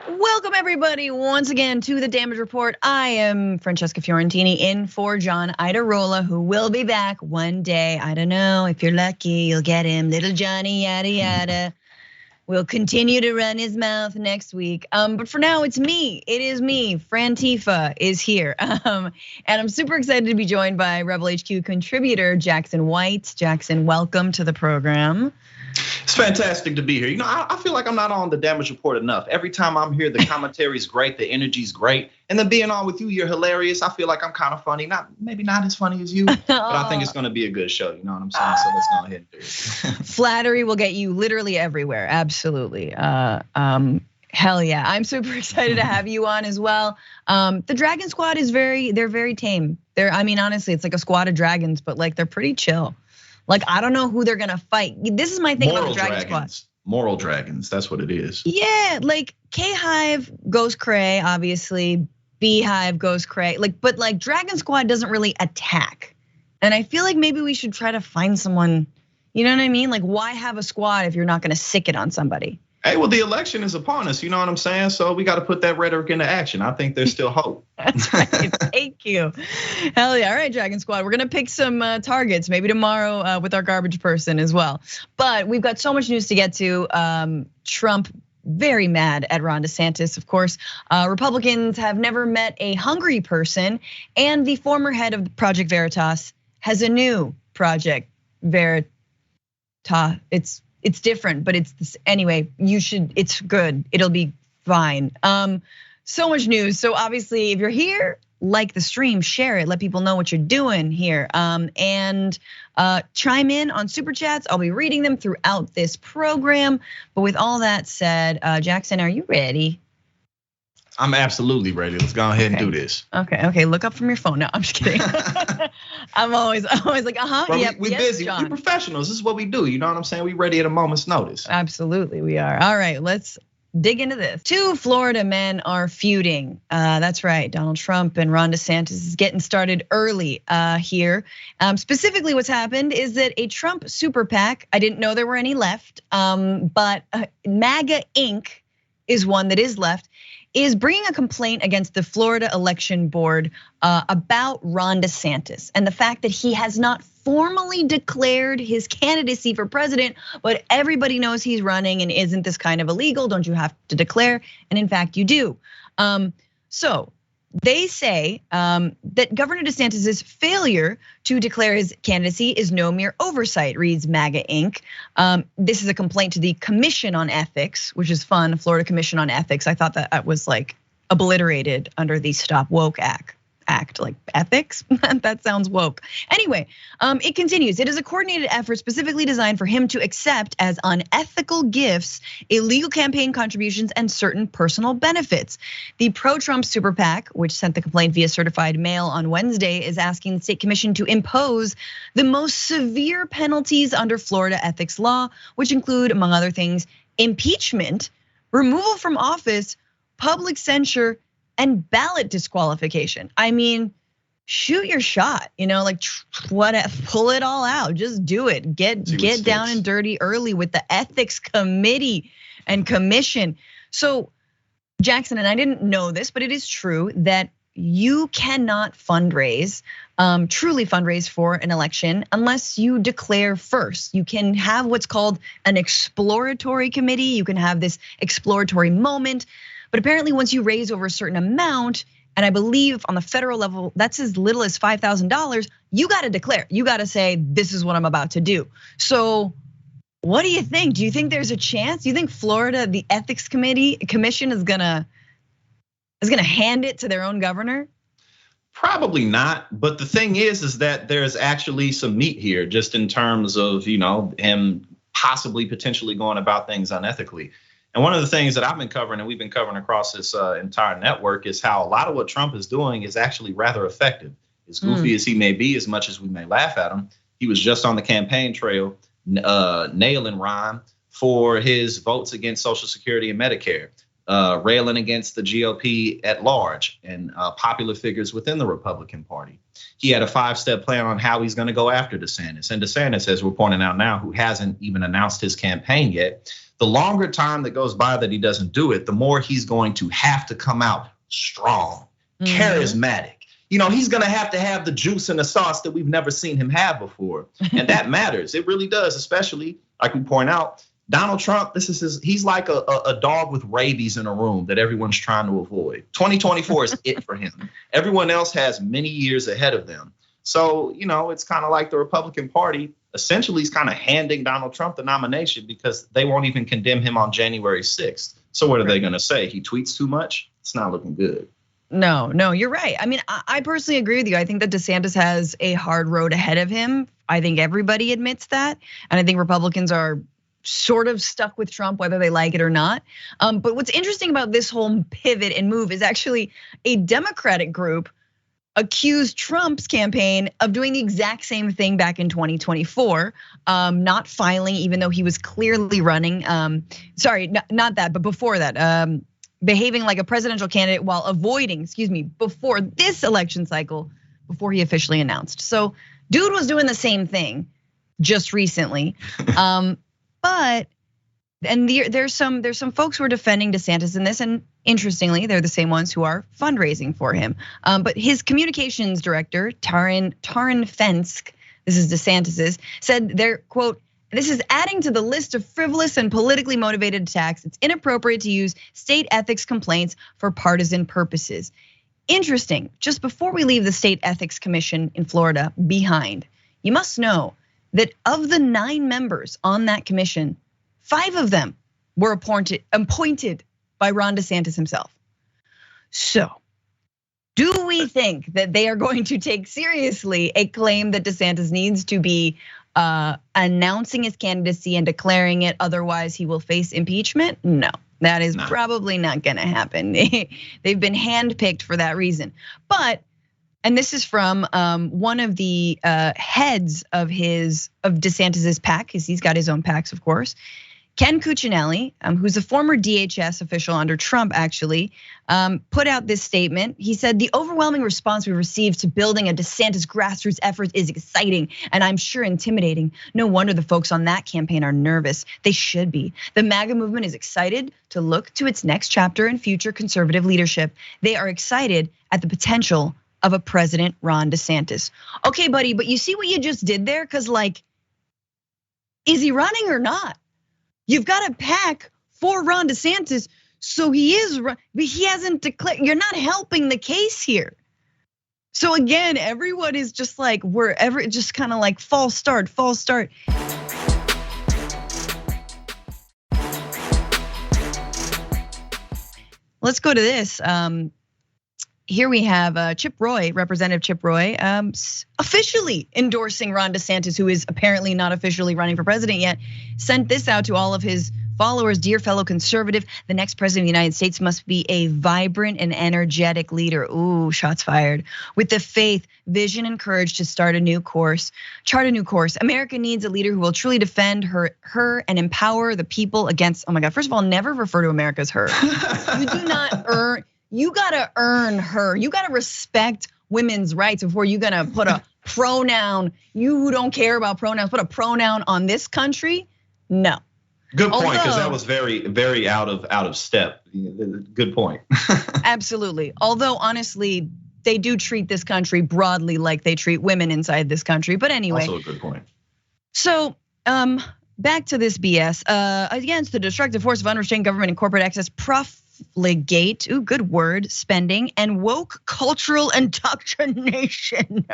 Welcome everybody once again to the Damage Report. I am Francesca Fiorentini in for John Idarola, who will be back one day. I don't know, if you're lucky, you'll get him. Little Johnny, yada yada. Will continue to run his mouth next week. But for now, it's me. It is me. Frantifa is here. And I'm super excited to be joined by Rebel HQ contributor Jackson White. Jackson, welcome to the program. It's fantastic to be here. You know, I feel like I'm not on the Damage Report enough. Every time I'm here, the commentary's great, the energy's great. And then being on with you, you're hilarious. I feel like I'm kind of funny. Maybe not as funny as you, but I think it's gonna be a good show. You know what I'm saying? So let's go ahead and do it. Flattery will get you literally everywhere. Absolutely. Hell yeah. I'm super excited to have you on as well. The Dragon Squad is they're very tame. Honestly, it's like a squad of dragons, but like they're pretty chill. Like, I don't know who they're gonna fight. This is my thing about the Dragon Squad. Moral dragons, that's what it is. Yeah, like K-Hive goes cray, obviously. Beehive goes cray. But Dragon Squad doesn't really attack. And I feel like maybe we should try to find someone, you know what I mean? Like, why have a squad if you're not gonna sick it on somebody? Hey, well, the election is upon us, you know what I'm saying? So we got to put that rhetoric into action. I think there's still hope. That's right, thank you. Hell yeah, all right, Dragon Squad. We're gonna pick some targets, maybe tomorrow with our garbage person as well. But we've got so much news to get to. Trump very mad at Ron DeSantis, of course. Republicans have never met a hungry person, and the former head of Project Veritas has a new Project Veritas. It's different, but it's this anyway. It's good. It'll be fine. So much news. So obviously, if you're here, like the stream, share it, let people know what you're doing here, and chime in on super chats. I'll be reading them throughout this program. But with all that said, Jackson, are you ready? I'm absolutely ready. Let's go ahead and do this. Okay. Look up from your phone. No, I'm just kidding. I'm always like, yep. We're busy. We're professionals. This is what we do. You know what I'm saying? We ready at a moment's notice. Absolutely, we are. All right, let's dig into this. Two Florida men are feuding. That's right. Donald Trump and Ron DeSantis is getting started early here. Specifically, what's happened is that a Trump Super PAC. I didn't know there were any left, but MAGA Inc. is one that is left. Is bringing a complaint against the Florida Election Board about Ron DeSantis and the fact that he has not formally declared his candidacy for president, but everybody knows he's running, and isn't this kind of illegal? Don't you have to declare? And in fact, you do. So they say that Governor DeSantis's failure to declare his candidacy is no mere oversight, reads MAGA Inc. This is a complaint to the Commission on Ethics, which is fun, Florida Commission on Ethics. I thought that was like obliterated under the Stop Woke Act, like ethics, that sounds woke. Anyway, it continues. It is a coordinated effort specifically designed for him to accept as unethical gifts, illegal campaign contributions, and certain personal benefits. The Pro-Trump Super PAC, which sent the complaint via certified mail on Wednesday, is asking the state commission to impose the most severe penalties under Florida ethics law, which include, among other things, impeachment, removal from office, public censure, and ballot disqualification. I mean, shoot your shot, like pull it all out, just do it. Get down and dirty early with the ethics committee and commission. So Jackson, and I didn't know this, but it is true that you cannot fundraise, truly fundraise for an election unless you declare first. You can have what's called an exploratory committee. You can have this exploratory moment. But apparently once you raise over a certain amount, and I believe on the federal level, that's as little as $5,000, you gotta declare, you gotta say, this is what I'm about to do. So what do you think? Do you think there's a chance? Do you think Florida, the ethics commission is gonna hand it to their own governor? Probably not, but the thing is that there's actually some meat here, just in terms of him possibly potentially going about things unethically. And one of the things that I've been covering, and we've been covering across this entire network, is how a lot of what Trump is doing is actually rather effective. As goofy as he may be, as much as we may laugh at him, he was just on the campaign trail nailing Ron for his votes against Social Security and Medicare, railing against the GOP at large and popular figures within the Republican Party. He had a 5-step plan on how he's going to go after DeSantis. And DeSantis, as we're pointing out now, who hasn't even announced his campaign yet, the longer time that goes by that he doesn't do it, the more he's going to have to come out strong, charismatic. He's gonna have to have the juice and the sauce that we've never seen him have before. And that matters. It really does, especially like we point out, Donald Trump, he's like a dog with rabies in a room that everyone's trying to avoid. 2024 is it for him. Everyone else has many years ahead of them. So, it's kind of like the Republican Party essentially is kind of handing Donald Trump the nomination because they won't even condemn him on January 6th. So what are they gonna say? He tweets too much? It's not looking good. No, you're right. I mean, I personally agree with you. I think that DeSantis has a hard road ahead of him. I think everybody admits that. And I think Republicans are sort of stuck with Trump, whether they like it or not. But what's interesting about this whole pivot and move is actually a Democratic group accused Trump's campaign of doing the exact same thing back in 2024, not filing even though he was clearly running. Sorry, not that, but before that, behaving like a presidential candidate while avoiding, before this election cycle, before he officially announced. So dude was doing the same thing just recently. But there's some folks who are defending DeSantis in this, and interestingly, they're the same ones who are fundraising for him. But his communications director, Taran Fensk, this is DeSantis's, said they're, quote, "This is adding to the list of frivolous and politically motivated attacks. It's inappropriate to use state ethics complaints for partisan purposes." Interesting, just before we leave the State Ethics Commission in Florida behind, you must know that of the 9 members on that commission, 5 of them were appointed by Ron DeSantis himself. So, do we think that they are going to take seriously a claim that DeSantis needs to be announcing his candidacy and declaring it, otherwise he will face impeachment? No, that is probably not gonna happen. They've been handpicked for that reason. But, and this is from one of the heads of DeSantis's PAC, because he's got his own PACs, of course. Ken Cuccinelli, who's a former DHS official under Trump, actually, put out this statement. He said, "The overwhelming response we received to building a DeSantis grassroots effort is exciting and I'm sure intimidating. No wonder the folks on that campaign are nervous. They should be. The MAGA movement is excited to look to its next chapter in future conservative leadership. They are excited at the potential of a President Ron DeSantis." Okay, buddy, but you see what you just did there? Because is he running or not? You've got a PAC for Ron DeSantis, so he is, but he hasn't declared. You're not helping the case here. So again, everyone is just just kind of like false start. Let's go to this. Here we have Chip Roy, Representative Chip Roy, officially endorsing Ron DeSantis, who is apparently not officially running for president yet, sent this out to all of his followers. "Dear fellow conservative, the next president of the United States must be a vibrant and energetic leader." Ooh, shots fired. "With the faith, vision, and courage to chart a new course. America needs a leader who will truly defend her and empower the people against," oh my God, first of all, never refer to America as her. You do not earn. You gotta earn her. You gotta respect women's rights before you're gonna put a pronoun. You who don't care about pronouns, put a pronoun on this country? No. Good point, because that was very, very out of step. Good point. Absolutely. Although honestly, they do treat this country broadly like they treat women inside this country. But anyway. Also a good point. So back to this BS. Against the destructive force of unrestrained government and corporate access, profligate, good word, spending, and woke cultural indoctrination.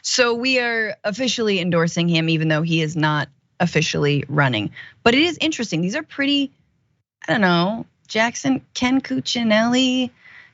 So we are officially endorsing him, even though he is not officially running. But it is interesting. These are pretty, I don't know, Jackson, Ken Cuccinelli,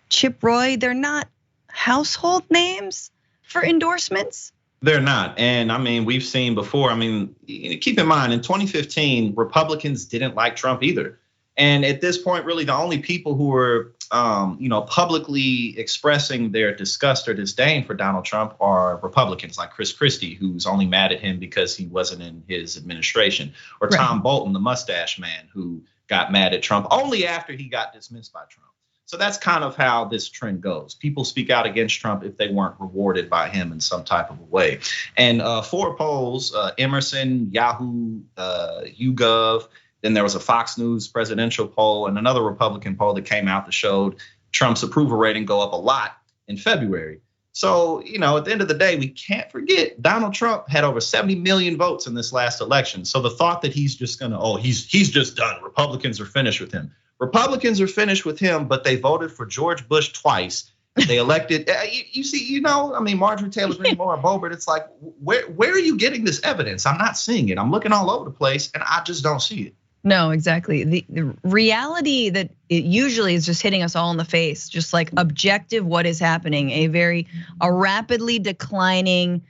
Chip Roy, they're not household names for endorsements. They're not, and I mean, we've seen before. I mean, keep in mind, in 2015, Republicans didn't like Trump either. And at this point, really, the only people who were, publicly expressing their disgust or disdain for Donald Trump are Republicans, like Chris Christie, who's only mad at him because he wasn't in his administration, or Tom Bolton, the mustache man, who got mad at Trump only after he got dismissed by Trump. So that's kind of how this trend goes. People speak out against Trump if they weren't rewarded by him in some type of a way. And 4 polls, Emerson, Yahoo, YouGov, Then there was a Fox News presidential poll and another Republican poll that came out that showed Trump's approval rating go up a lot in February. So, at the end of the day, we can't forget Donald Trump had over 70 million votes in this last election. So the thought that he's just he's just done. Republicans are finished with him. Republicans are finished with him, but they voted for George Bush twice. They elected, Marjorie Taylor Greene, Laura Boebert. It's like, where are you getting this evidence? I'm not seeing it. I'm looking all over the place and I just don't see it. No, exactly. The reality that it usually is just hitting us all in the face, just like objective what is happening, a rapidly declining,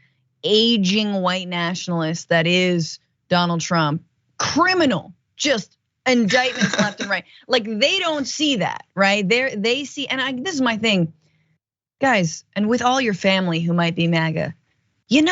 aging white nationalist that is Donald Trump, criminal, just indictments left and right. Like they don't see that, right? They see, and this is my thing, guys, and with all your family who might be MAGA, you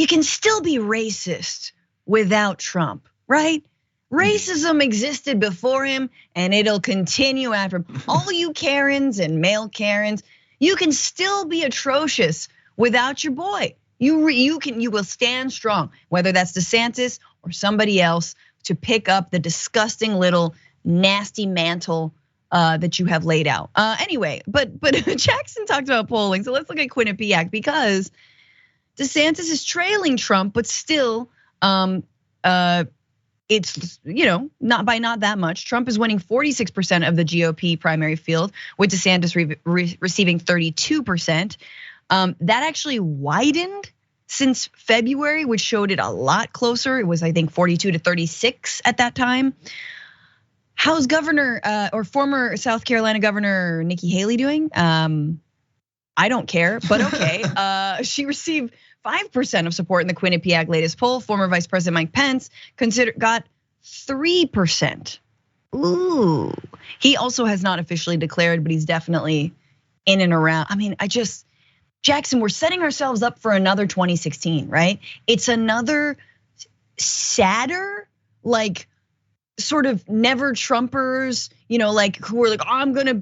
can still be racist without Trump, right? Racism existed before him and it'll continue after him. All you Karens and male Karens, you can still be atrocious without your boy. You will stand strong, whether that's DeSantis or somebody else, to pick up the disgusting little nasty mantle that you have laid out. Anyway, but Jackson talked about polling, so let's look at Quinnipiac because DeSantis is trailing Trump, but still, it's not that much. Trump is winning 46% of the GOP primary field, with DeSantis receiving 32%. That actually widened since February, which showed it a lot closer. It was, I think, 42 to 36 at that time. How's former South Carolina Governor Nikki Haley doing? I don't care, but okay. She received 5% of support in the Quinnipiac latest poll. Former Vice President Mike Pence got 3%. Ooh. He also has not officially declared, but he's definitely in and around. Jackson, we're setting ourselves up for another 2016, right? It's another sadder, sort of never Trumpers, who are like, I'm gonna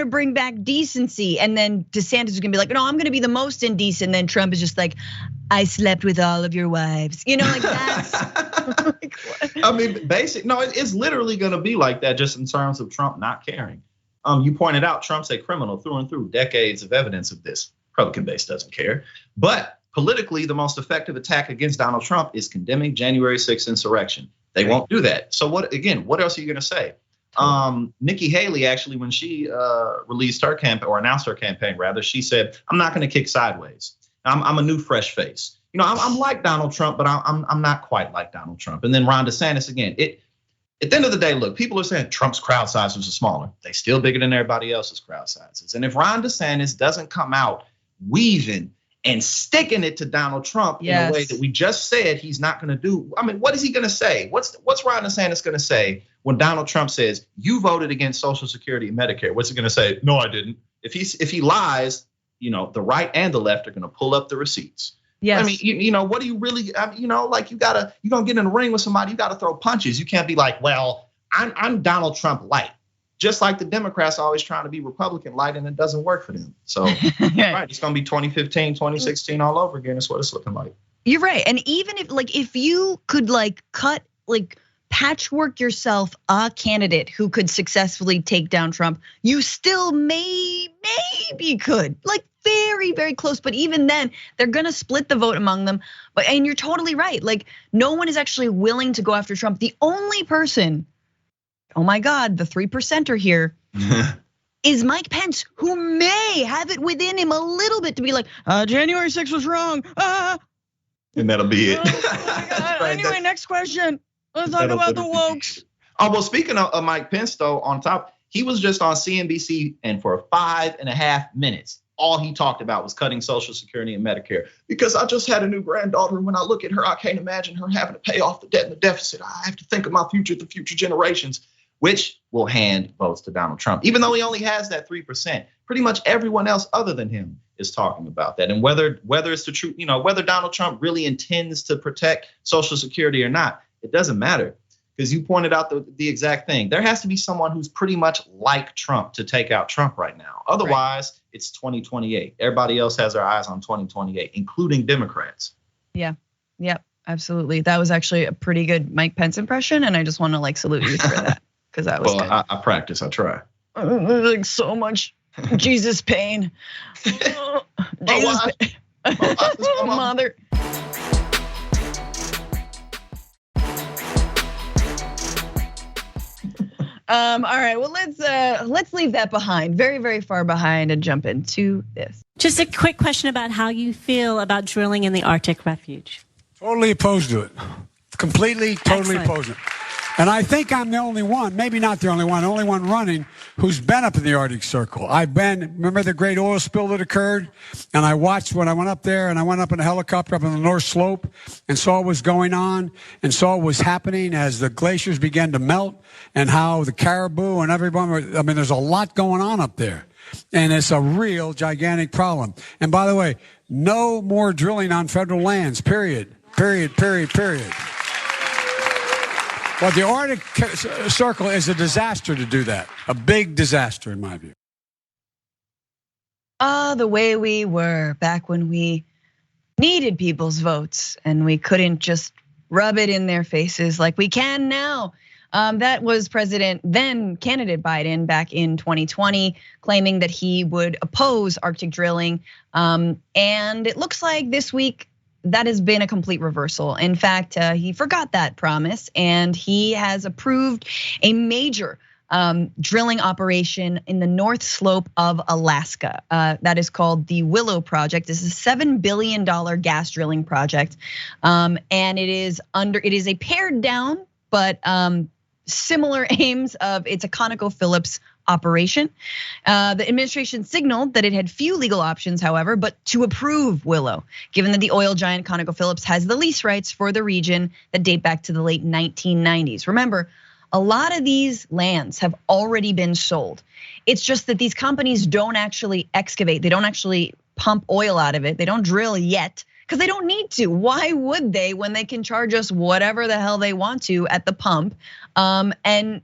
bring back decency. And then DeSantis is gonna be like, no, I'm gonna be the most indecent. And then Trump is just like, I slept with all of your wives. That's. It's literally gonna be like that just in terms of Trump not caring. You pointed out Trump's a criminal through and through, decades of evidence of this. Republican base doesn't care. But politically, the most effective attack against Donald Trump is condemning January 6th insurrection. They won't do that. So what else are you gonna say? Nikki Haley, actually, when she released her campaign or announced her campaign, rather, she said, I'm not gonna kick sideways. I'm a new fresh face. I'm like Donald Trump, but I'm not quite like Donald Trump. And then Ron DeSantis again. At the end of the day, look, people are saying Trump's crowd sizes are smaller. They still bigger than everybody else's crowd sizes. And if Ron DeSantis doesn't come out weaving and sticking it to Donald Trump in a way that we just said he's not going to do. What is he going to say? What's Ron DeSantis going to say when Donald Trump says you voted against Social Security and Medicare? What's he going to say? No, I didn't. If he lies, the right and the left are going to pull up the receipts. Yes. What do you really? You're gonna get in the ring with somebody. You got to throw punches. You can't be like, well, I'm Donald Trump light. Just like the Democrats are always trying to be Republican light, and it doesn't work for them. So, right, it's gonna be 2015, 2016 all over again. That's what it's looking like. You're right, and even if you could patchwork yourself a candidate who could successfully take down Trump, you still maybe could, very, very close. But even then, they're gonna split the vote among them. And you're totally right. No one is actually willing to go after Trump. The only person, oh my God, the 3%er here is Mike Pence, who may have it within him a little bit to be like, January 6th was wrong. And that'll be it. Right, anyway, next question. Let's talk about the wokes. Oh, well, speaking of Mike Pence, though, on top, he was just on CNBC, and for 5.5 minutes, all he talked about was cutting Social Security and Medicare. Because I just had a new granddaughter, and when I look at her, I can't imagine her having to pay off the debt and the deficit. I have to think of my future, the future generations, which will hand votes to Donald Trump. Even though he only has that 3%, pretty much everyone else other than him is talking about that. And whether it's the truth, whether Donald Trump really intends to protect Social Security or not, it doesn't matter. Because you pointed out the exact thing. There has to be someone who's pretty much like Trump to take out Trump right now. Otherwise, It's 2028. Everybody else has their eyes on 2028, including Democrats. Yeah. Yep. absolutely. That was actually a pretty good Mike Pence impression, and I just want to like salute you for that because that was good. I practice. I try. Like so much Jesus pain. Jesus pain. Mother. All right, well, let's leave that behind, very, very far behind, and jump into this. Just a quick question about how you feel about drilling in the Arctic refuge. Totally opposed to it. Completely, totally opposed to it. And I think I'm the only one, maybe not the only one running, who's been up in the Arctic Circle. Remember the great oil spill that occurred? And I watched when I went up there, and I went up in a helicopter up on the North Slope and saw what was going on and saw what was happening as the glaciers began to melt and how the caribou and everyone, there's a lot going on up there. And it's a real gigantic problem. And by the way, no more drilling on federal lands, period. But the Arctic Circle is a disaster to do that. A big disaster, in my view. The way we were back when we needed people's votes and we couldn't just rub it in their faces like we can now. That was then candidate Biden back in 2020, claiming that he would oppose Arctic drilling. And it looks like this week, that has been a complete reversal. In fact, he forgot that promise and he has approved a major drilling operation in the North Slope of Alaska. That is called the Willow Project. This is a $7 billion gas drilling project. And it is a pared down, but similar aims of it's a ConocoPhillips operation. The administration signaled that it had few legal options, however, but to approve Willow, given that the oil giant ConocoPhillips has the lease rights for the region that date back to the late 1990s. Remember, a lot of these lands have already been sold. It's just that these companies don't actually excavate. They don't actually pump oil out of it. They don't drill yet because they don't need to. Why would they when they can charge us whatever the hell they want to at the pump? And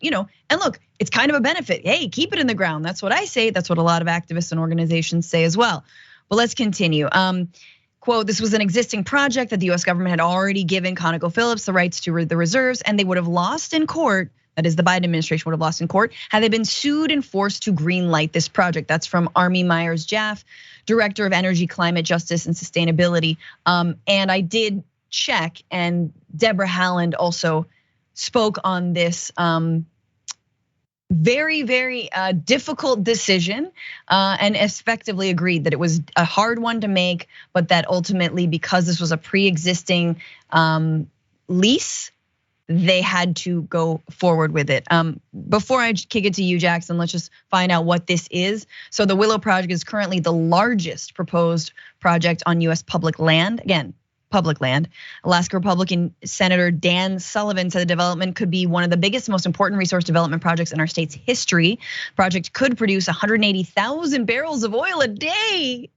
look, it's kind of a benefit. Hey, keep it in the ground. That's what I say. That's what a lot of activists and organizations say as well. But let's continue. Quote, this was an existing project that the US government had already given ConocoPhillips the rights to the reserves, and they would have lost in court. That is, the Biden administration would have lost in court had they been sued and forced to greenlight this project. That's from Army Myers Jaff, Director of Energy, Climate Justice, and Sustainability. And I did check, and Deborah Haaland also spoke on this very, very difficult decision, and effectively agreed that it was a hard one to make, but that ultimately, because this was a pre-existing lease, they had to go forward with it. Before I kick it to you, Jackson, let's just find out what this is. So the Willow Project is currently the largest proposed project on US public land. Again, public land. Alaska Republican Senator Dan Sullivan said the development could be one of the biggest, most important resource development projects in our state's history. Project could produce 180,000 barrels of oil a day.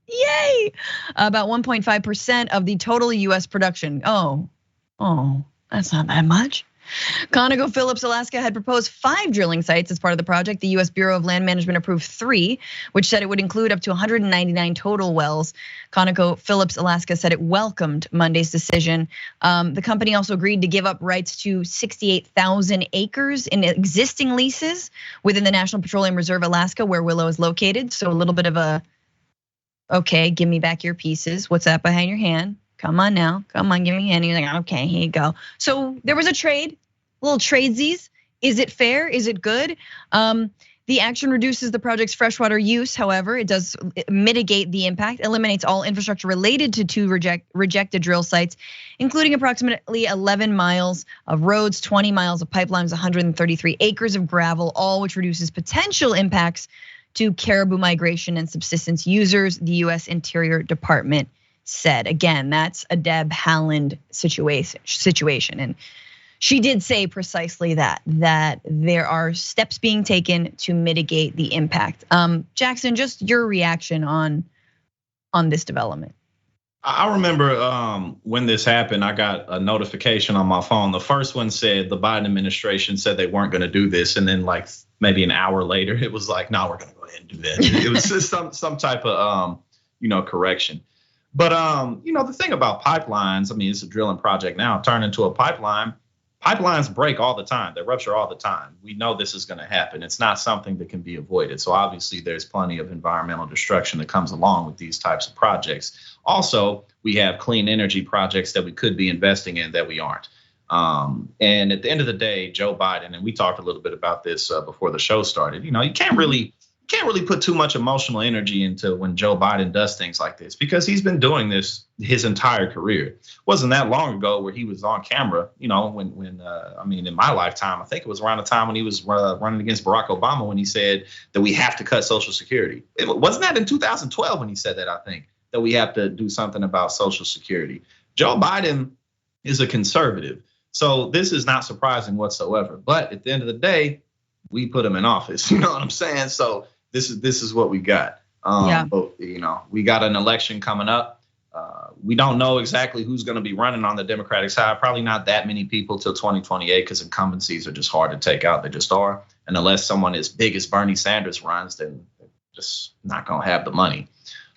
Yay! About 1.5% of the total US production. Oh, that's not that much. ConocoPhillips Alaska had proposed 5 drilling sites as part of the project. The US Bureau of Land Management approved 3, which said it would include up to 199 total wells. ConocoPhillips Alaska said it welcomed Monday's decision. The company also agreed to give up rights to 68,000 acres in existing leases within the National Petroleum Reserve Alaska, where Willow is located. So a little bit of a, okay, give me back your pieces. What's that behind your hand? Come on now, come on, give me a hand. He's like, okay, here you go. So there was a trade, little tradesies. Is it fair? Is it good? The action reduces the project's freshwater use. However, it does mitigate the impact, eliminates all infrastructure related to 2 rejected drill sites, including approximately 11 miles of roads, 20 miles of pipelines, 133 acres of gravel, all which reduces potential impacts to caribou migration and subsistence users, the US Interior Department said. Again, that's a Deb Haaland situation. And she did say precisely that there are steps being taken to mitigate the impact. Jackson, just your reaction on this development. I remember when this happened, I got a notification on my phone. The first one said the Biden administration said they weren't going to do this. And then like maybe an hour later, it was like, no, we're going to go ahead and do that. It was just some type of correction. But the thing about pipelines, I mean, it's a drilling project now, turned into a pipeline. Pipelines break all the time. They rupture all the time. We know this is going to happen. It's not something that can be avoided. So obviously there's plenty of environmental destruction that comes along with these types of projects. Also, we have clean energy projects that we could be investing in that we aren't. And at the end of the day, Joe Biden, and we talked a little bit about this before the show started, you can't really put too much emotional energy into when Joe Biden does things like this, because he's been doing this his entire career. It wasn't that long ago where he was on camera, when in my lifetime, I think it was around the time when he was running against Barack Obama, when he said that we have to cut Social Security. Wasn't that in 2012 when he said that, I think, that we have to do something about Social Security? Joe Biden is a conservative. So this is not surprising whatsoever. But at the end of the day, we put him in office. You know what I'm saying? So this is what we got. But we got an election coming up. We don't know exactly who's going to be running on the Democratic side. Probably not that many people till 2028, because incumbencies are just hard to take out. They just are. And unless someone as big as Bernie Sanders runs, then they're just not going to have the money.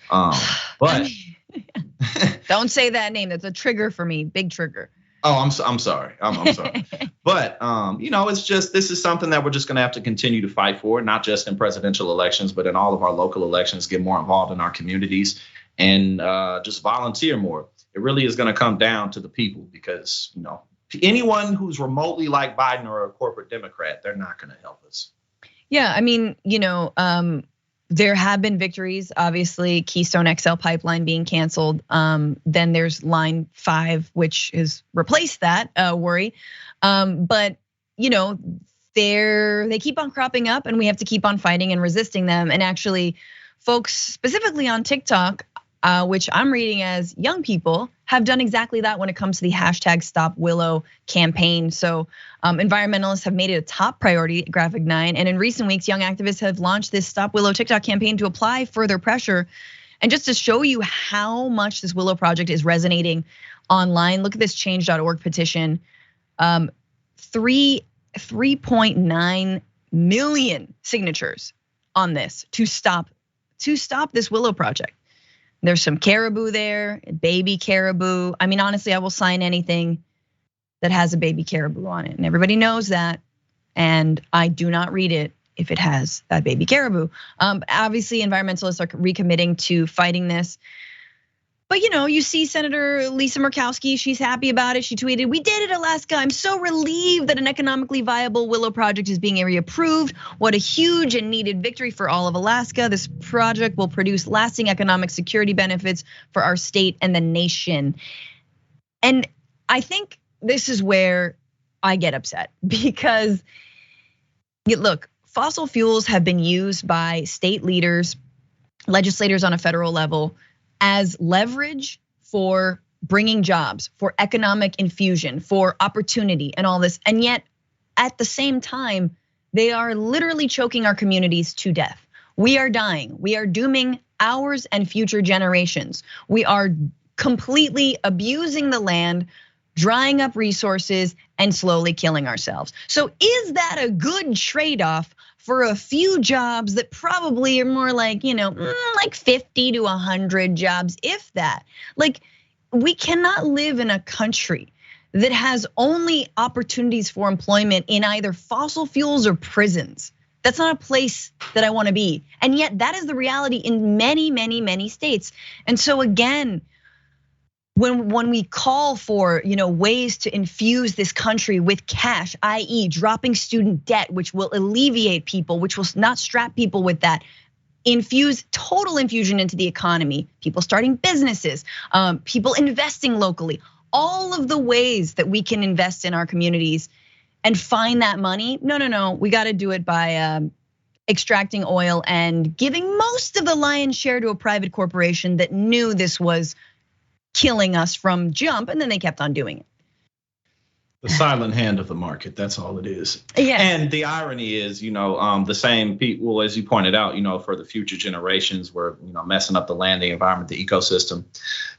But don't say that name. That's a trigger for me. Big trigger. Oh, I'm sorry. I'm sorry. But, it's just, this is something that we're just going to have to continue to fight for, not just in presidential elections, but in all of our local elections, get more involved in our communities and just volunteer more. It really is going to come down to the people, because, anyone who's remotely like Biden or a corporate Democrat, they're not going to help us. Yeah, I mean, there have been victories, obviously, Keystone XL pipeline being canceled. Then there's Line 5, which has replaced that worry. But they keep on cropping up, and we have to keep on fighting and resisting them. And actually, folks specifically on TikTok, which I'm reading as young people, have done exactly that when it comes to the hashtag Stop Willow campaign. So environmentalists have made it a top priority at Graphic 9. And in recent weeks, young activists have launched this Stop Willow TikTok campaign to apply further pressure. And just to show you how much this Willow project is resonating online, look at this change.org petition. 3.9 million signatures on this to stop this Willow project. There's some caribou there, baby caribou. I mean, honestly, I will sign anything that has a baby caribou on it. And everybody knows that. And I do not read it if it has that baby caribou. Obviously, environmentalists are recommitting to fighting this. But you see Senator Lisa Murkowski, she's happy about it. She tweeted, "We did it, Alaska. I'm so relieved that an economically viable Willow project is being area approved. What a huge and needed victory for all of Alaska. This project will produce lasting economic security benefits for our state and the nation." And I think this is where I get upset, because look, fossil fuels have been used by state leaders, legislators on a federal level, as leverage for bringing jobs, for economic infusion, for opportunity and all this. And yet at the same time, they are literally choking our communities to death. We are dying. We are dooming ours and future generations. We are completely abusing the land, drying up resources, and slowly killing ourselves. So is that a good trade-off for a few jobs that probably are more like, like 50 to 100 jobs, if that? Like, we cannot live in a country that has only opportunities for employment in either fossil fuels or prisons. That's not a place that I want to be. And yet that is the reality in many, many, many states. And so again, when we call for ways to infuse this country with cash, i.e. dropping student debt, which will alleviate people, which will not strap people with that, infuse total infusion into the economy, people starting businesses, people investing locally, all of the ways that we can invest in our communities and find that money. No, we got to do it by extracting oil and giving most of the lion's share to a private corporation that knew this was killing us from jump, and then they kept on doing it. The silent hand of the market, that's all it is. Yes. And the irony is, the same people, as you pointed out, for the future generations, we're, messing up the land, the environment, the ecosystem.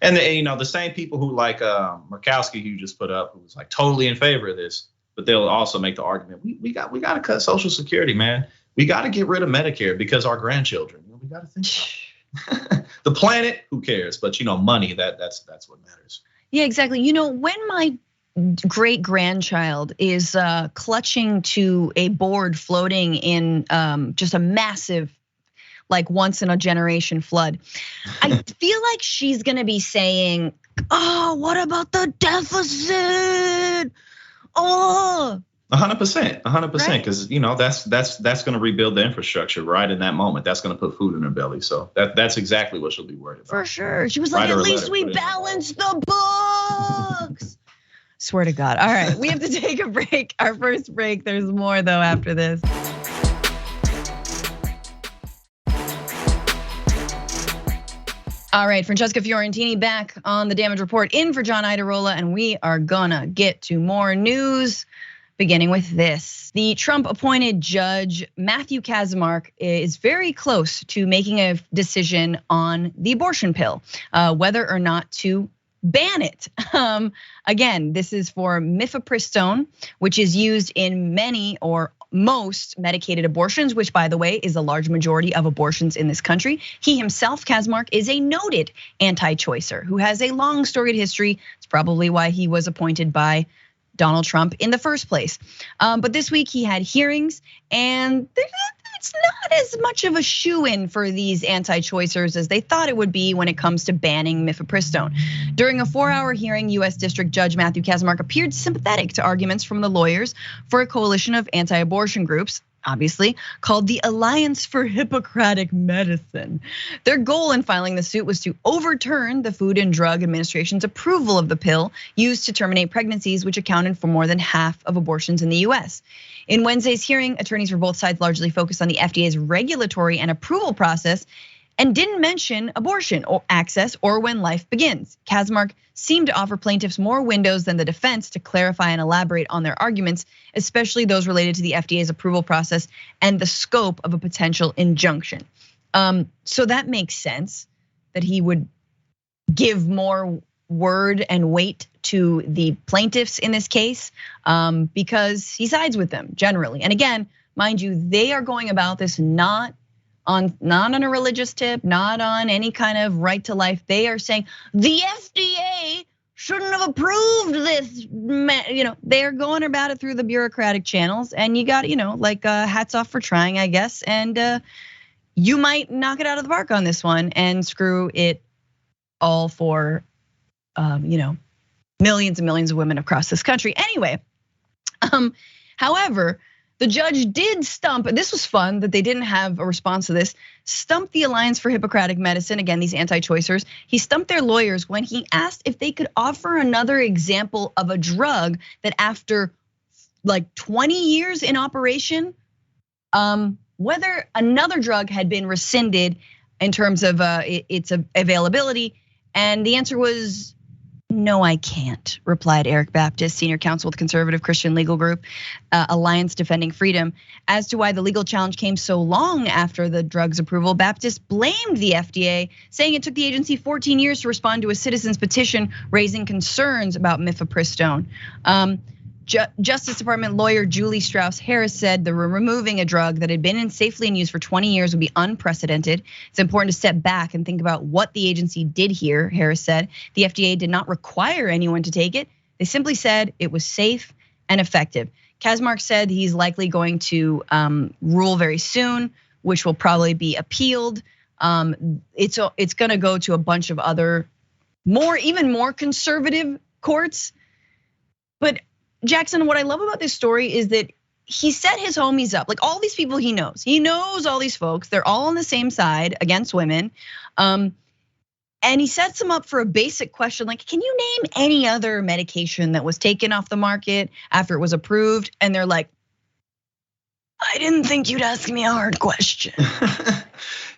And the same people who like Murkowski, who you just put up, who was like totally in favor of this, but they'll also make the argument, we got to cut Social Security, man. We got to get rid of Medicare because our grandchildren, we got to think about it. The planet, who cares? But money, that's what matters. Yeah, exactly. When my great grandchild is clutching to a board floating in just a massive, like once in a generation flood, I feel like she's gonna be saying, "Oh, what about the deficit? Oh." 100%, because that's going to rebuild the infrastructure right in that moment. That's going to put food in her belly. So that's exactly what she'll be worried about. For sure. She was like, at least we balance the books. Swear to God. All right, we have to take a break. Our first break. There's more though after this. All right, Francesca Fiorentini back on the Damage Report in for John Iadarola, and we are gonna get to more news. Beginning with this, the Trump-appointed judge Matthew Kacsmaryk is very close to making a decision on the abortion pill, whether or not to ban it. Again, this is for mifepristone, which is used in many or most medicated abortions, which, by the way, is a large majority of abortions in this country. He himself, Kacsmaryk, is a noted anti-choicer who has a long storied history. It's probably why he was appointed by Donald Trump in the first place. But this week he had hearings, and it's not as much of a shoo-in for these anti-choicers as they thought it would be when it comes to banning mifepristone. During a 4-hour hearing, US District Judge Matthew Kacsmaryk appeared sympathetic to arguments from the lawyers for a coalition of anti-abortion groups, obviously, called the Alliance for Hippocratic Medicine. Their goal in filing the suit was to overturn the Food and Drug Administration's approval of the pill used to terminate pregnancies, which accounted for more than half of abortions in the US. In Wednesday's hearing, attorneys for both sides largely focused on the FDA's regulatory and approval process and didn't mention abortion or access or when life begins. Kacsmaryk seemed to offer plaintiffs more windows than the defense to clarify and elaborate on their arguments, especially those related to the FDA's approval process and the scope of a potential injunction. So that makes sense that he would give more word and weight to the plaintiffs in this case, because he sides with them generally. And again, mind you, they are going about this not on a religious tip, not on any kind of right to life. They are saying the FDA shouldn't have approved this. They're going about it through the bureaucratic channels, and you got, hats off for trying, I guess. And you might knock it out of the park on this one and screw it all for, millions and millions of women across this country. Anyway, however, the judge did stump, and this was fun that they didn't have a response to this, stump the Alliance for Hippocratic Medicine, again, these anti-choicers. He stumped their lawyers when he asked if they could offer another example of a drug that after like 20 years in operation, whether another drug had been rescinded in terms of its availability. And the answer was, no, I can't, replied Eric Baptist, senior counsel with conservative Christian legal group Alliance Defending Freedom. As to why the legal challenge came so long after the drug's approval, Baptist blamed the FDA, saying it took the agency 14 years to respond to a citizen's petition raising concerns about mifepristone. Justice Department lawyer Julie Strauss Harris said the removing a drug that had been safely in use for 20 years would be unprecedented. It's important to step back and think about what the agency did here, Harris said. The FDA did not require anyone to take it. They simply said it was safe and effective. Kacsmaryk said he's likely going to rule very soon, which will probably be appealed. It's gonna go to a bunch of other even more conservative courts. But Jackson, what I love about this story is that he set his homies up, like all these people he knows. He knows all these folks, they're all on the same side against women. And he sets them up for a basic question like, can you name any other medication that was taken off the market after it was approved? And they're like, I didn't think you'd ask me a hard question.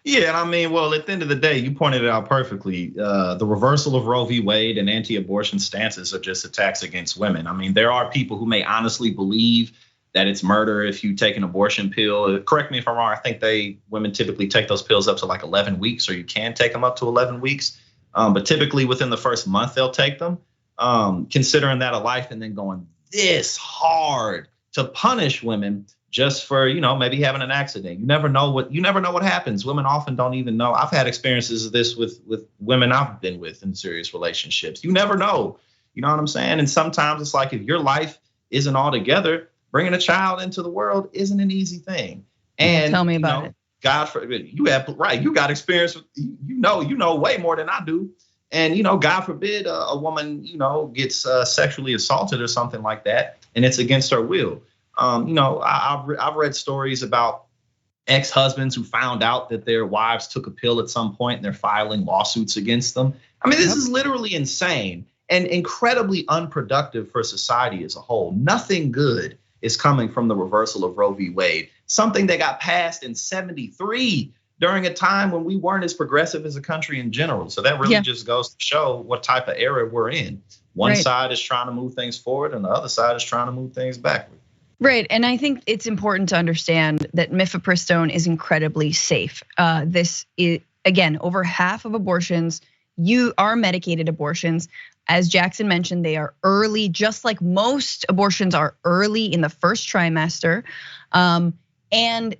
Yeah, I mean, well, at the end of the day, you pointed it out perfectly. The reversal of Roe v. Wade and anti-abortion stances are just attacks against women. I mean, there are people who may honestly believe that it's murder if you take an abortion pill. Correct me if I'm wrong. I think women typically take those pills up to like 11 weeks, or you can take them up to 11 weeks. But typically within the first month, they'll take them. Considering that a life and then going this hard to punish women just for, maybe having an accident. You never know what happens. Women often don't even know. I've had experiences of this with women I've been with in serious relationships. You never know. You know what I'm saying? And sometimes it's like, if your life isn't all together, bringing a child into the world isn't an easy thing. And tell me about it. God forbid, you got experience with, you know way more than I do. And, God forbid a woman, gets sexually assaulted or something like that, and it's against her will. I've read stories about ex-husbands who found out that their wives took a pill at some point and they're filing lawsuits against them. I mean, this is literally insane and incredibly unproductive for society as a whole. Nothing good is coming from the reversal of Roe v. Wade, something that got passed in '73 during a time when we weren't as progressive as a country in general. So that really just goes to show what type of era we're in. One side is trying to move things forward and the other side is trying to move things backward. Right, and I think it's important to understand that mifepristone is incredibly safe. This is, again, over half of abortions are medicated abortions. As Jackson mentioned, they are early, just like most abortions are early in the first trimester. And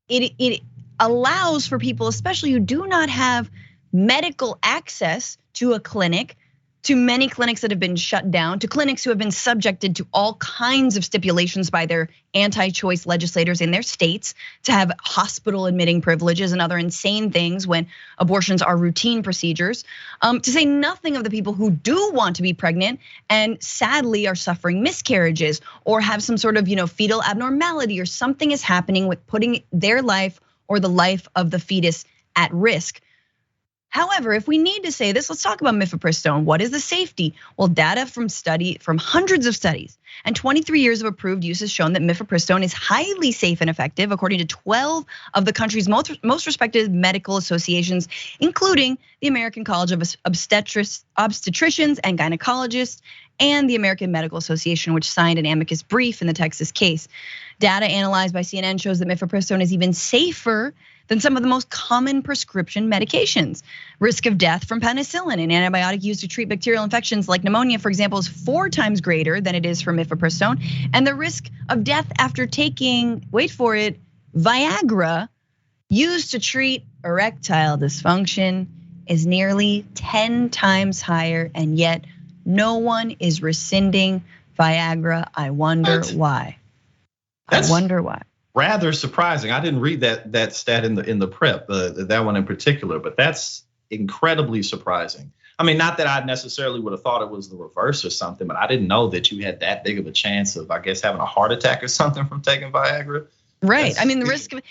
it allows for people, especially who do not have medical access to a clinic, to many clinics that have been shut down, to clinics who have been subjected to all kinds of stipulations by their anti-choice legislators in their states, to have hospital admitting privileges and other insane things when abortions are routine procedures. To say nothing of the people who do want to be pregnant and sadly are suffering miscarriages or have some sort of fetal abnormality or something is happening with putting their life or the life of the fetus at risk. However, if we need to say this, let's talk about mifepristone. What is the safety? Well, data from hundreds of studies and 23 years of approved use has shown that mifepristone is highly safe and effective, according to 12 of the country's most respected medical associations, including the American College of Obstetricians and Gynecologists and the American Medical Association, which signed an amicus brief in the Texas case. Data analyzed by CNN shows that mifepristone is even safer than some of the most common prescription medications. Risk of death from penicillin, an antibiotic used to treat bacterial infections like pneumonia, for example, is 4 times greater than it is for mifepristone. And the risk of death after taking, wait for it, Viagra, used to treat erectile dysfunction, is nearly 10 times higher, and yet no one is rescinding Viagra. I wonder why. I wonder why. Rather surprising. I didn't read that stat in the prep, that one in particular, but that's incredibly surprising. I mean, not that I necessarily would have thought it was the reverse or something, but I didn't know that you had that big of a chance of, I guess, having a heart attack or something from taking Viagra. Right. I mean, the risk of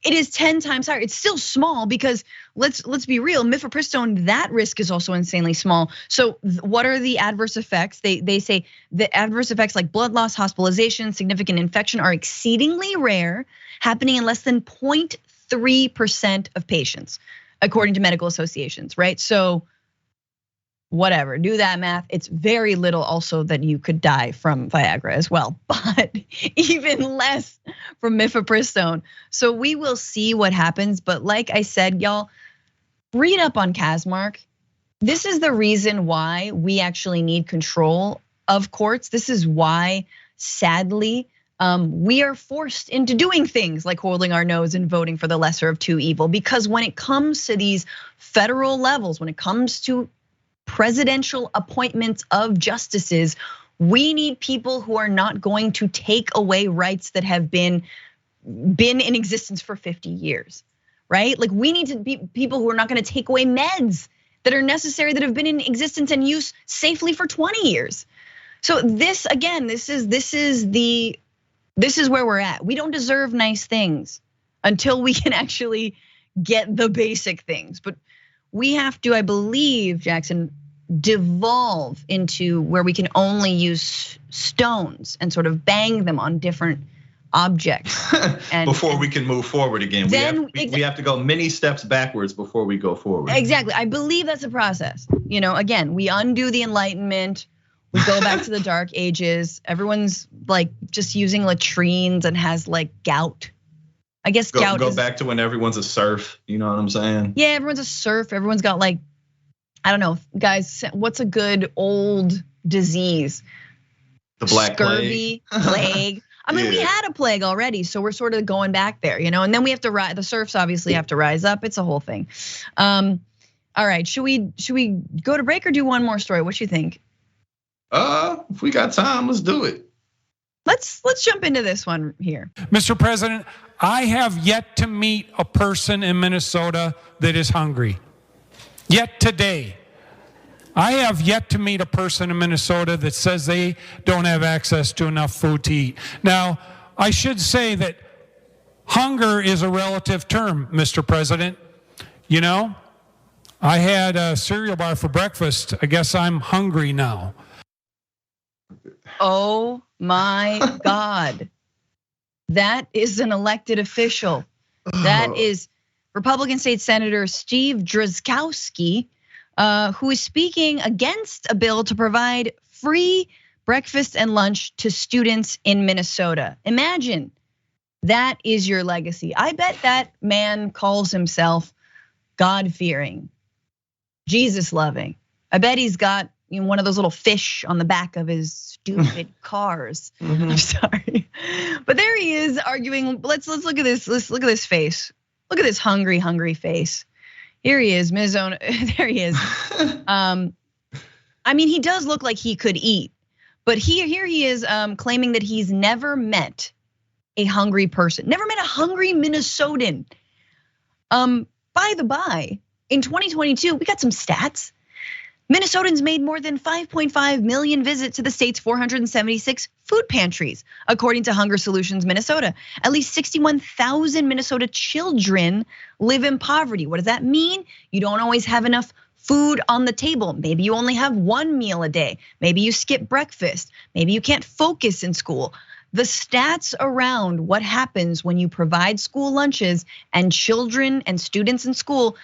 it is 10 times higher. It's still small because let's be real, mifepristone, that risk is also insanely small. So what are the adverse effects? They say the adverse effects like blood loss, hospitalization, significant infection are exceedingly rare, happening in less than 0.3% of patients, according to medical associations, right? So whatever, do that math. It's very little also that you could die from Viagra as well, but even less from mifepristone. So we will see what happens. But like I said, y'all, read up on Kazmark. This is the reason why we actually need control of courts. This is why, sadly, we are forced into doing things like holding our nose and voting for the lesser of two evil. Because when it comes to these federal levels, when it comes to presidential appointments of justices, we need people who are not going to take away rights that have been in existence for 50 years, right? Like we need to be people who are not going to take away meds that are necessary, that have been in existence and use safely for 20 years. So this, again, this is where we're at. We don't deserve nice things until we can actually get the basic things. But we have to, I believe, Jackson, devolve into where we can only use stones and sort of bang them on different objects. Before we can move forward again. We have to go many steps backwards before we go forward. Exactly, I believe that's a process. Again, we undo the Enlightenment, we go back to the Dark Ages. Everyone's like just using latrines and has like gout. I guess gout go back to when everyone's a serf, you know what I'm saying? Yeah, everyone's a serf. Everyone's got like, I don't know, guys, what's a good old disease? The Black Scurvy, plague. I mean, we had a plague already, so we're sort of going back there, and then we have to rise. The serfs obviously have to rise up. It's a whole thing. All right, should we go to break or do one more story? What do you think? If we got time, let's do it. Let's jump into this one here. Mr. President, I have yet to meet a person in Minnesota that is hungry. Yet today. I have yet to meet a person in Minnesota that says they don't have access to enough food to eat. Now, I should say that hunger is a relative term, Mr. President. I had a cereal bar for breakfast. I guess I'm hungry now. Oh my God. That is an elected official. That is Republican State Senator Steve Drazkowski, who is speaking against a bill to provide free breakfast and lunch to students in Minnesota. Imagine that is your legacy. I bet that man calls himself God-fearing, Jesus-loving. I bet he's got one of those little fish on the back of his stupid cars. I'm sorry, but there he is arguing. Let's look at this. Let's look at this face. Look at this hungry face. Here he is, Mizona. There he is. I mean, he does look like he could eat, but here he is claiming that he's never met a hungry person, never met a hungry Minnesotan. By the by, in 2022, we got some stats. Minnesotans made more than 5.5 million visits to the state's 476 food pantries, according to Hunger Solutions Minnesota. At least 61,000 Minnesota children live in poverty. What does that mean? You don't always have enough food on the table. Maybe you only have one meal a day. Maybe you skip breakfast. Maybe you can't focus in school. The stats around what happens when you provide school lunches and children and students in school,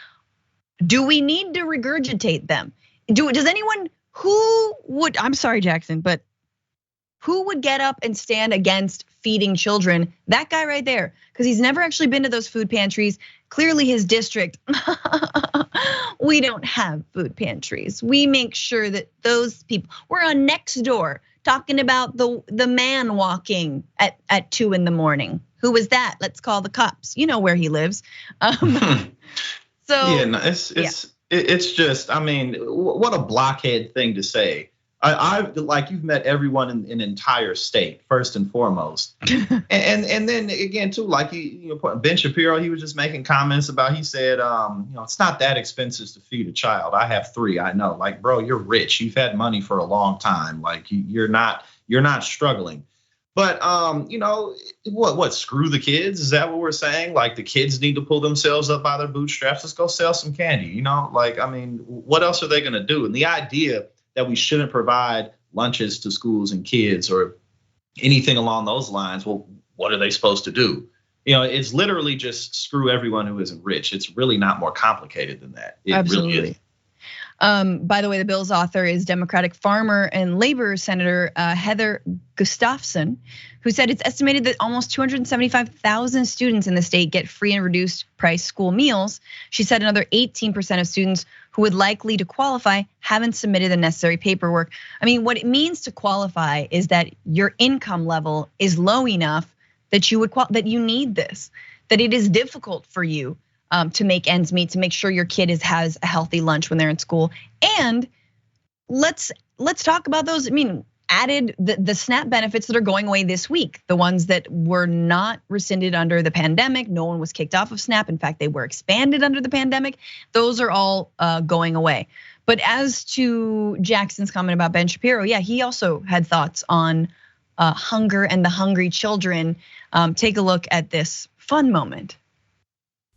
do we need to regurgitate them? Does anyone who would, I'm sorry, Jackson, but who would get up and stand against feeding children? That guy right there, because he's never actually been to those food pantries. Clearly his district, we don't have food pantries. We make sure that those people, we're on next door talking about the man walking at 2 a.m. Who was that? Let's call the cops. You know where he lives. So yeah, no, it's just, I mean, what a blockhead thing to say. I like, you've met everyone in an entire state, first and foremost. and then again, too, like Ben Shapiro, he was just making comments about, he said, it's not that expensive to feed a child. I have 3, I know. Like, bro, you're rich. You've had money for a long time. Like, you're not struggling. But what? Screw the kids? Is that what we're saying? Like, the kids need to pull themselves up by their bootstraps. Let's go sell some candy. Like, I mean, what else are they going to do? And the idea that we shouldn't provide lunches to schools and kids or anything along those lines. Well, what are they supposed to do? It's literally just screw everyone who isn't rich. It's really not more complicated than that. It Absolutely. Really is. By the way, the bill's author is Democratic farmer and labor Senator Heather Gustafson, who said it's estimated that almost 275,000 students in the state get free and reduced price school meals. She said another 18% of students who would likely to qualify haven't submitted the necessary paperwork. I mean, what it means to qualify is that your income level is low enough that you need this, that it is difficult for you to make ends meet, to make sure your kid has a healthy lunch when they're in school. And let's talk about those. I mean, added the SNAP benefits that are going away this week, the ones that were not rescinded under the pandemic. No one was kicked off of SNAP. In fact, they were expanded under the pandemic. Those are all going away. But as to Jackson's comment about Ben Shapiro, yeah, he also had thoughts on hunger and the hungry children. Take a look at this fun moment.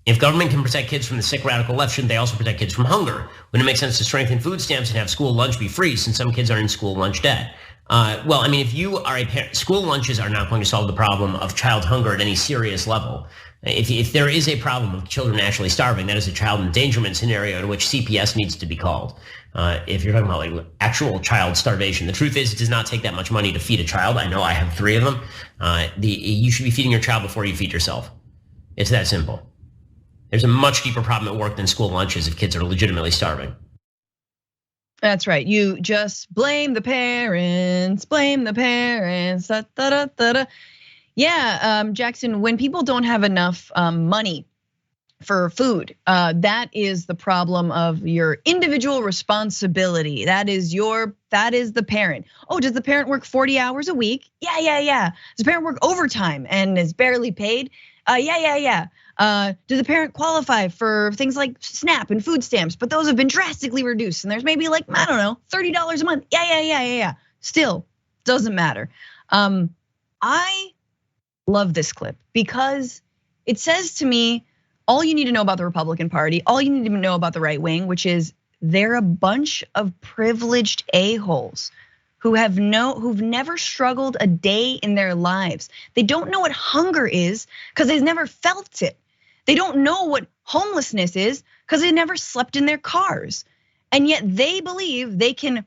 If government can protect kids from the sick radical left, shouldn't they also protect kids from hunger? Wouldn't it make sense to strengthen food stamps and have school lunch be free, since some kids are in school lunch debt? Well, I mean, if you are a parent, school lunches are not going to solve the problem of child hunger at any serious level. If there is a problem of children actually starving, that is a child endangerment scenario in which CPS needs to be called. If you're talking about like actual child starvation, the truth is it does not take that much money to feed a child. I know I have 3 of them. You should be feeding your child before you feed yourself. It's that simple. There's a much deeper problem at work than school lunches if kids are legitimately starving. That's right. You just blame the parents, blame the parents. Da, da, da, da, da. Yeah, Jackson, when people don't have enough money for food, that is the problem of your individual responsibility. That is the parent. Oh, does the parent work 40 hours a week? Yeah. Does the parent work overtime and is barely paid? Yeah. Does the parent qualify for things like SNAP and food stamps? But those have been drastically reduced, and there's maybe like, I don't know, $30 a month. Yeah. Still, doesn't matter. I love this clip because it says to me all you need to know about the Republican Party, all you need to know about the right wing, which is they're a bunch of privileged a-holes who've never struggled a day in their lives. They don't know what hunger is because they've never felt it. They don't know what homelessness is because they never slept in their cars. And yet they believe they can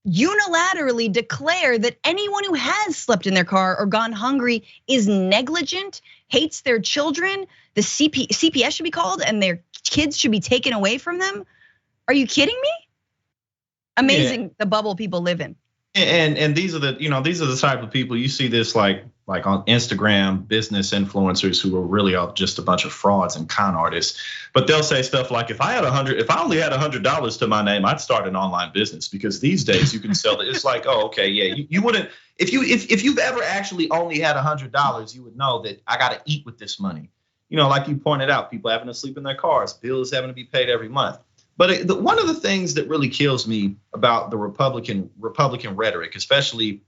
unilaterally declare that anyone who has slept in their car or gone hungry is negligent, hates their children, the CPS should be called, and their kids should be taken away from them. Are you kidding me? Amazing, the bubble people live in. And these are the type of people you see this like on Instagram, business influencers who are really all just a bunch of frauds and con artists. But they'll say stuff like, if I only had $100 to my name, I'd start an online business, because these days you can sell it. It's like, oh, okay, yeah, you wouldn't, if you've ever actually only had $100, you would know that I got to eat with this money. Like you pointed out, people having to sleep in their cars, bills having to be paid every month. But one of the things that really kills me about the Republican rhetoric, especially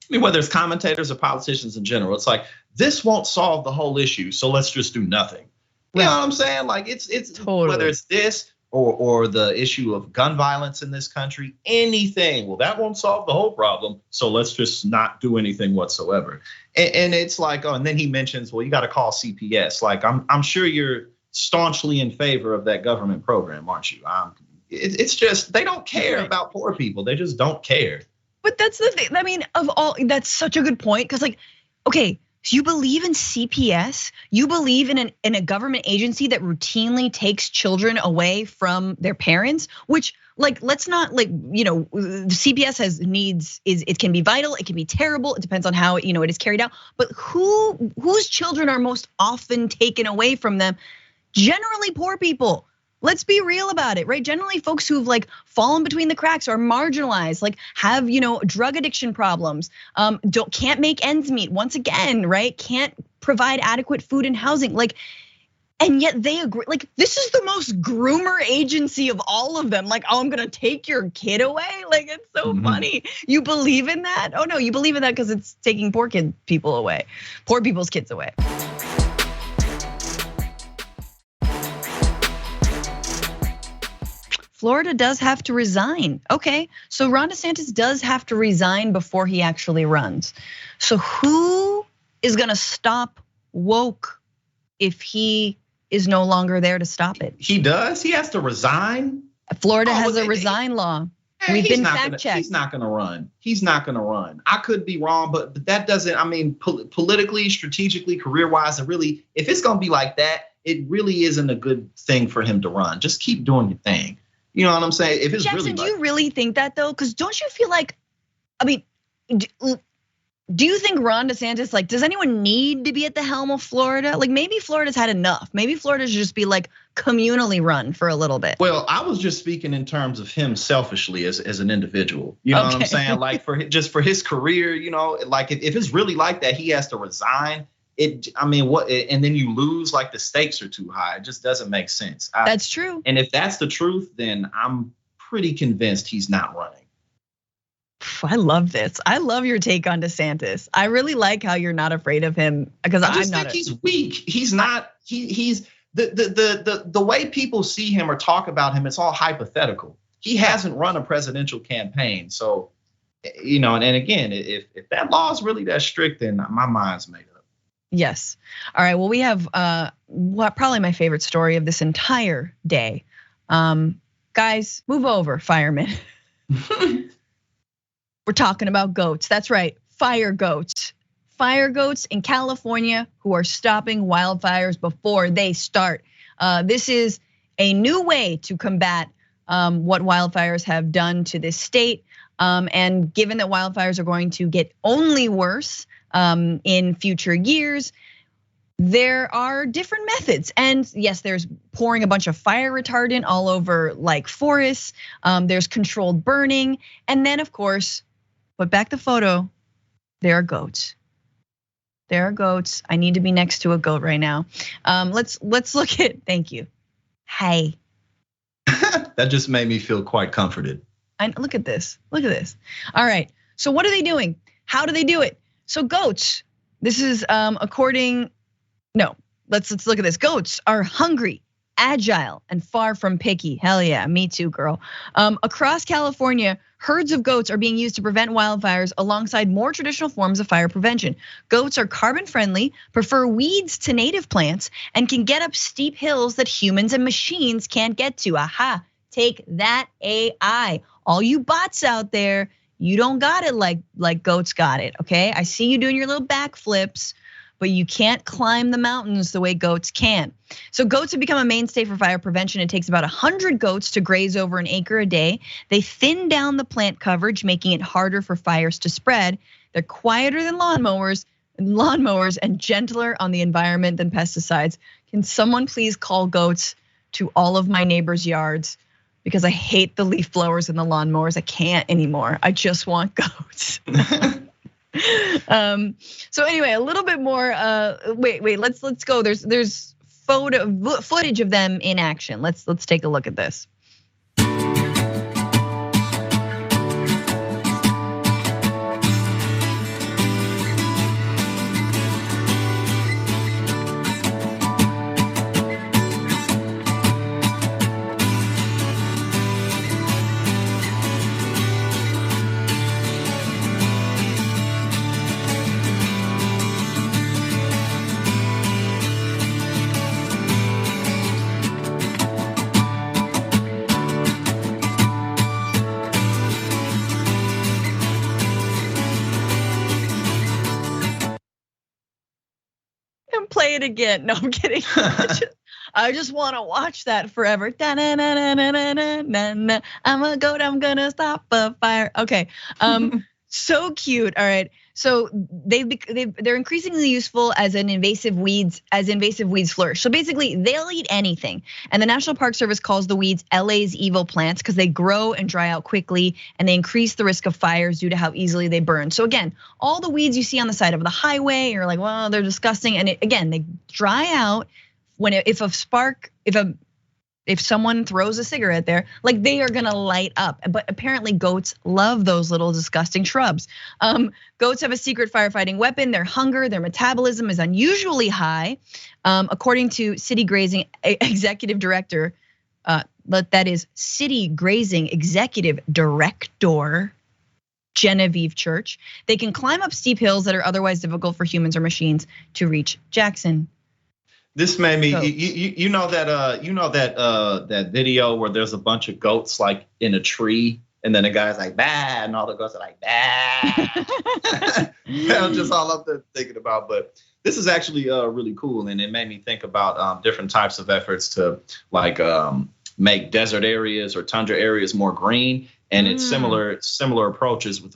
whether it's commentators or politicians in general, it's like, this won't solve the whole issue, so let's just do nothing. You know what I'm saying? Like it's totally. Whether it's this or the issue of gun violence in this country, anything. Well, that won't solve the whole problem, so let's just not do anything whatsoever. And it's like, oh, and then he mentions, well, you got to call CPS. Like I'm sure you're staunchly in favor of that government program, aren't you? It's just, they don't care about poor people. They just don't care. But that's the thing. I mean, that's such a good point. Because like, okay, so you believe in CPS, you believe in a government agency that routinely takes children away from their parents, which like, let's not like, the CPS has needs, it can be vital, it can be terrible, it depends on how it is carried out. But whose children are most often taken away from them? Generally poor people. Let's be real about it, right? Generally folks who've like fallen between the cracks, are marginalized, like have, drug addiction problems, can't make ends meet once again, right? Can't provide adequate food and housing. Like, and yet they agree, like this is the most groomer agency of all of them. Like, oh, I'm gonna take your kid away. Like, it's so funny. You believe in that? Oh no, you believe in that because it's taking poor people's kids away. Florida does have to resign. Okay, so Ron DeSantis does have to resign before he actually runs. So who is gonna stop woke if he is no longer there to stop it? He does? He has to resign? Florida has a resign law. We've been fact-checked. He's not gonna run. He's not gonna run. I could be wrong, but that doesn't, I mean, politically, strategically, career-wise, if it's gonna be like that, it really isn't a good thing for him to run. Just keep doing your thing. You know what I'm saying? If it's Jackson, really do you really think that though? Because don't you feel like, I mean, do you think Ron DeSantis, like, does anyone need to be at the helm of Florida? Like maybe Florida's had enough. Maybe Florida should just be like communally run for a little bit. Well, I was just speaking in terms of him selfishly as an individual. You know what I'm saying? Like for his career, like if it's really like that, he has to resign. And then you lose, like the stakes are too high. It just doesn't make sense. That's true. And if that's the truth, then I'm pretty convinced he's not running. I love this. I love your take on DeSantis. I really like how you're not afraid of him because I think he's weak. He's not. He's the way people see him or talk about him. It's all hypothetical. He hasn't run a presidential campaign, so And again, if that law is really that strict, then my mind's made up. Yes. All right. Well, we have probably my favorite story of this entire day. Guys, move over, firemen. We're talking about goats. That's right, fire goats. Fire goats in California who are stopping wildfires before they start. This is a new way to combat what wildfires have done to this state. And given that wildfires are going to get only worse, in future years. There are different methods, and yes, there's pouring a bunch of fire retardant all over like forests. There's controlled burning, and then of course, put back the photo. There are goats. There are goats. I need to be next to a goat right now. Let's look at. Thank you. Hey. That just made me feel quite comforted. And look at this. Look at this. All right. So what are they doing? How do they do it? So goats. This is according. No, let's look at this. Goats are hungry, agile, and far from picky. Hell yeah, me too, girl. Across California, herds of goats are being used to prevent wildfires alongside more traditional forms of fire prevention. Goats are carbon friendly, prefer weeds to native plants, and can get up steep hills that humans and machines can't get to. Aha, take that AI. All you bots out there, you don't got it like goats got it, okay? I see you doing your little backflips, but you can't climb the mountains the way goats can. So goats have become a mainstay for fire prevention. It takes about 100 goats to graze over an acre a day. They thin down the plant coverage, making it harder for fires to spread. They're quieter than lawnmowers and gentler on the environment than pesticides. Can someone please call goats to all of my neighbors' yards? Because I hate the leaf blowers and the lawnmowers. I can't anymore. I just want goats. So anyway, a little bit more. Wait. Let's go. There's footage of them in action. Let's take a look at this. Play it again. No, I'm kidding. I just want to watch that forever. I'm a goat. I'm gonna stop a fire. Okay. So cute. All right. So they're increasingly useful as invasive weeds flourish. So basically, they'll eat anything. And the National Park Service calls the weeds LA's evil plants because they grow and dry out quickly, and they increase the risk of fires due to how easily they burn. So again, all the weeds you see on the side of the highway, you're like, well, they're disgusting. And again, they dry out when if someone throws a cigarette there, like they are gonna light up. But apparently goats love those little disgusting shrubs. Goats have a secret firefighting weapon. Their hunger, their metabolism is unusually high. According to City Grazing Executive Director, that is City Grazing Executive Director, Genevieve Church. They can climb up steep hills that are otherwise difficult for humans or machines to reach. Jackson. This made me, you know that video where there's a bunch of goats like in a tree, and then the guy's like, bah, and all the goats are like, bah. I'm just all up there thinking about, but this is actually really cool, and it made me think about different types of efforts to like make desert areas or tundra areas more green, and it's similar approaches with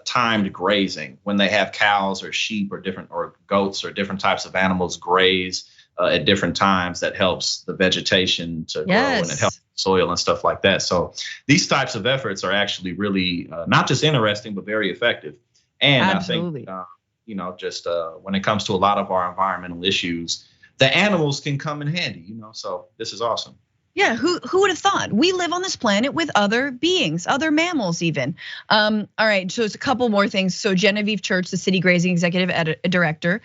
timed grazing, when they have cows or sheep or goats or different types of animals graze at different times. That helps the vegetation to grow, and it helps the soil and stuff like that. So these types of efforts are actually really not just interesting, but very effective. And absolutely. I think just when it comes to a lot of our environmental issues, the animals can come in handy. So this is awesome. Yeah, who would have thought? We live on this planet with other beings, other mammals even. All right, so it's a couple more things. So Genevieve Church, the City Grazing Executive Director,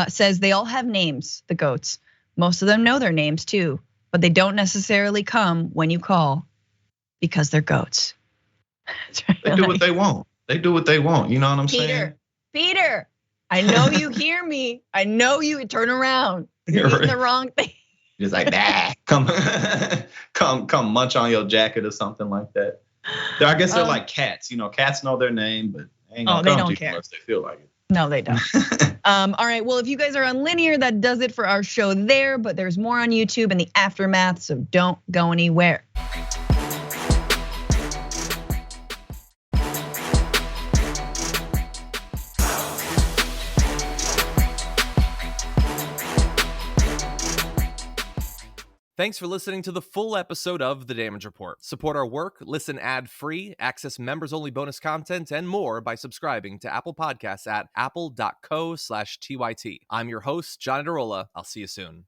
says they all have names, the goats. Most of them know their names too, but they don't necessarily come when you call because they're goats. They do what they want. They do what they want, you know what I'm saying? Peter, I know you hear me. I know you turn around. You're eating the wrong thing. Just like, bah, come munch on your jacket or something like that. I guess they're like cats. Cats know their name, but they ain't gonna come to you unless they feel like it. No, they don't. All right, well, if you guys are on linear, that does it for our show there, but there's more on YouTube and the aftermath, so don't go anywhere. Thanks for listening to the full episode of The Damage Report. Support our work, listen ad-free, access members-only bonus content, and more by subscribing to Apple Podcasts at apple.co/TYT. I'm your host, John Adarola. I'll see you soon.